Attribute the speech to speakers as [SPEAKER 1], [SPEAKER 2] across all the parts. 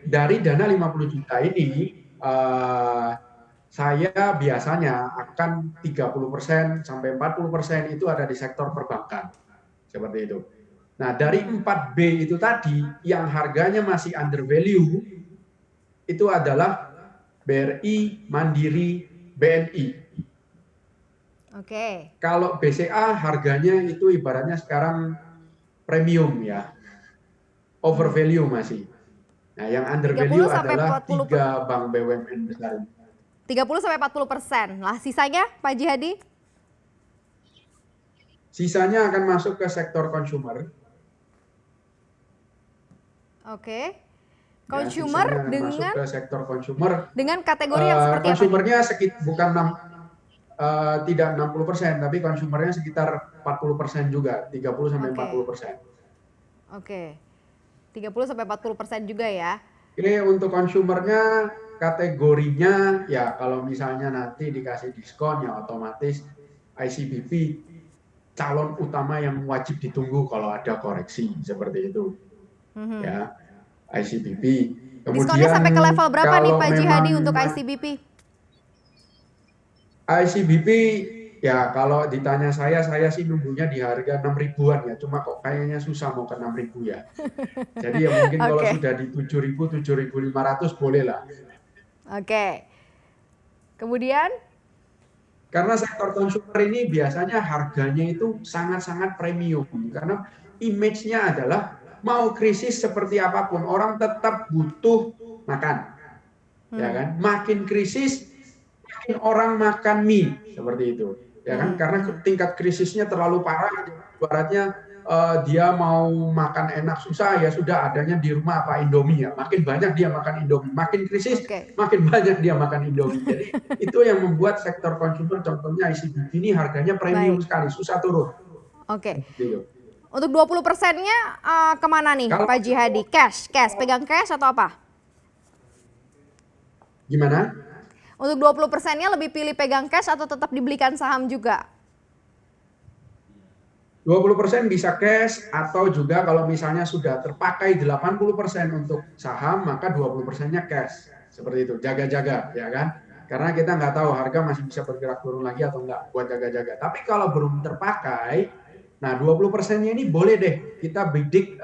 [SPEAKER 1] dari dana 50 juta ini, saya biasanya akan 30% sampai 40% itu ada di sektor perbankan. Seperti itu. Nah, dari 4B itu tadi, yang harganya masih under value, itu adalah BRI, Mandiri, BNI.
[SPEAKER 2] Oke.
[SPEAKER 1] Kalau BCA harganya itu ibaratnya sekarang premium ya, over value masih. Nah, yang under
[SPEAKER 2] 30
[SPEAKER 1] value
[SPEAKER 2] sampai
[SPEAKER 1] adalah
[SPEAKER 2] 40
[SPEAKER 1] 3 bank BUMN besar.
[SPEAKER 2] 30 sampai 40%. Lah sisanya Pak Haji Hadi?
[SPEAKER 1] Sisanya akan masuk ke sektor consumer.
[SPEAKER 2] Oke.
[SPEAKER 1] Ya,
[SPEAKER 2] Consumer
[SPEAKER 1] sisanya akan masuk
[SPEAKER 2] dengan
[SPEAKER 1] ke sektor consumer.
[SPEAKER 2] kategori yang seperti apa?
[SPEAKER 1] Consumernya bukan tidak 60%, tapi consumernya sekitar 40% juga, 30 sampai 40%.
[SPEAKER 2] Oke. 30 sampai 40% juga ya.
[SPEAKER 1] Ini untuk consumernya kategorinya ya kalau misalnya nanti dikasih diskon ya otomatis ICBP calon utama yang wajib ditunggu kalau ada koreksi seperti itu. Ya, ICBP.
[SPEAKER 2] Diskonnya sampai ke level berapa nih Pak Haji Hadi untuk ICBP?
[SPEAKER 1] ICBP ya kalau ditanya saya sih nunggunya di harga 6 ribuan ya, cuma kok kayaknya susah mau ke 6 ribu ya. Jadi ya mungkin kalau sudah di 7 ribu, 7.500 boleh lah.
[SPEAKER 2] Oke. Kemudian?
[SPEAKER 1] Karena sektor consumer ini biasanya harganya itu sangat-sangat premium. Karena image-nya adalah mau krisis seperti apapun, orang tetap butuh makan. Ya kan? Makin krisis, makin orang makan mie. Seperti itu. Ya kan? Karena tingkat krisisnya terlalu parah, ibaratnya dia mau makan enak susah ya sudah adanya di rumah apa Indomie ya. Makin banyak dia makan Indomie, makin krisis makin banyak dia makan Indomie. Jadi itu yang membuat sektor konsumer contohnya ICBP ini harganya premium sekali, susah turun.
[SPEAKER 2] Oke. Untuk 20%-nya kemana nih Pak Haji Hadi? Cash, pegang cash atau apa?
[SPEAKER 1] Gimana?
[SPEAKER 2] Untuk 20%-nya lebih pilih pegang cash atau tetap dibelikan saham juga?
[SPEAKER 1] 20% bisa cash atau juga kalau misalnya sudah terpakai 80% untuk saham, maka 20%-nya cash. Seperti itu, jaga-jaga ya kan. Karena kita nggak tahu harga masih bisa bergerak turun lagi atau enggak buat jaga-jaga. Tapi kalau belum terpakai, nah 20%-nya ini boleh deh kita bidik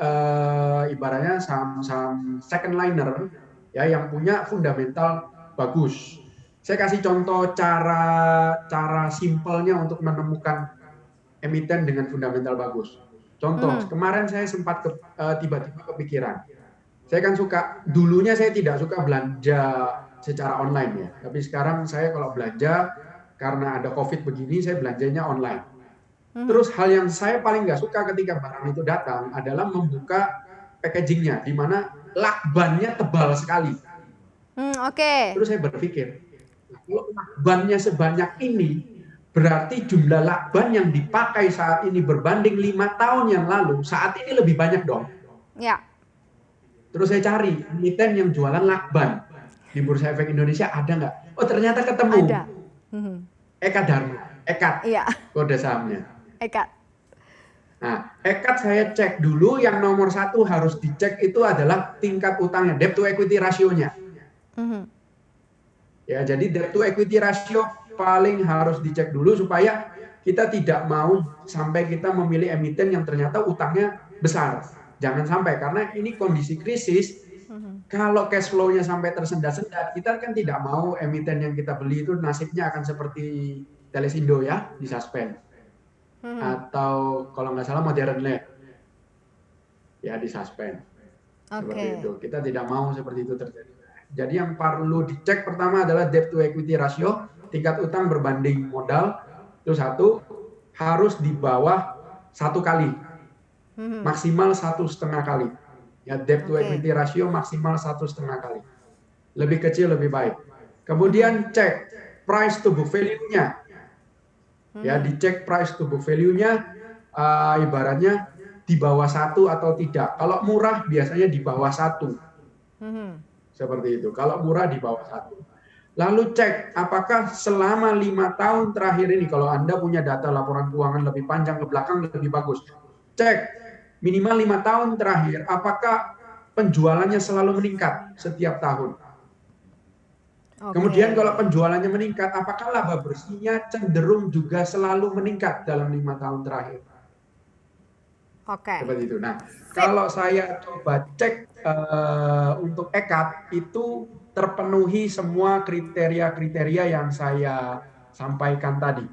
[SPEAKER 1] ibaratnya saham-saham second liner ya yang punya fundamental bagus. Saya kasih contoh cara simpelnya untuk menemukan emiten dengan fundamental bagus. Contoh, kemarin saya sempat tiba-tiba kepikiran. Saya kan dulunya saya tidak suka belanja secara online ya. Tapi sekarang saya kalau belanja, karena ada COVID begini, saya belanjanya online. Terus hal yang saya paling nggak suka ketika barang itu datang adalah membuka packagingnya, di mana lakbannya tebal sekali. Terus saya berpikir, kalau lakbannya sebanyak ini, berarti jumlah lakban yang dipakai saat ini berbanding 5 tahun yang lalu, saat ini lebih banyak dong.
[SPEAKER 2] Ya.
[SPEAKER 1] Terus saya cari emiten yang jualan lakban di Bursa Efek Indonesia ada nggak? Oh ternyata ketemu.
[SPEAKER 2] Ada.
[SPEAKER 1] Ekat Dharma, Ekat, kode sahamnya.
[SPEAKER 2] Ekat.
[SPEAKER 1] Nah, Ekat saya cek dulu, yang nomor 1 harus dicek itu adalah tingkat utangnya, debt to equity ratio-nya. Ya, jadi debt to equity ratio paling harus dicek dulu supaya kita tidak mau sampai kita memilih emiten yang ternyata utangnya besar. Jangan sampai, karena ini kondisi krisis, kalau cash flow-nya sampai tersendat-sendat, kita kan tidak mau emiten yang kita beli itu nasibnya akan seperti Telesindo ya, disuspend. Atau kalau nggak salah Modern Land ya disuspend. Seperti itu. Kita tidak mau seperti itu terjadi. Jadi yang perlu dicek pertama adalah debt to equity ratio, tingkat utang berbanding modal. Itu 1, harus di bawah 1 kali, maksimal 1,5 kali. Ya, debt to equity ratio maksimal 1,5 kali. Lebih kecil lebih baik. Kemudian cek price to book value-nya. Ya, dicek price to book value-nya, ibaratnya di bawah 1 atau tidak. Kalau murah biasanya di bawah 1. Seperti itu. Kalau murah di bawah 1. Lalu cek apakah selama 5 tahun terakhir ini, kalau Anda punya data laporan keuangan lebih panjang ke belakang lebih bagus. Cek minimal 5 tahun terakhir apakah penjualannya selalu meningkat setiap tahun. Kemudian kalau penjualannya meningkat, apakah laba bersihnya cenderung juga selalu meningkat dalam 5 tahun terakhir? Seperti itu. Nah, kalau saya coba cek untuk EKAD itu terpenuhi semua kriteria-kriteria yang saya sampaikan tadi.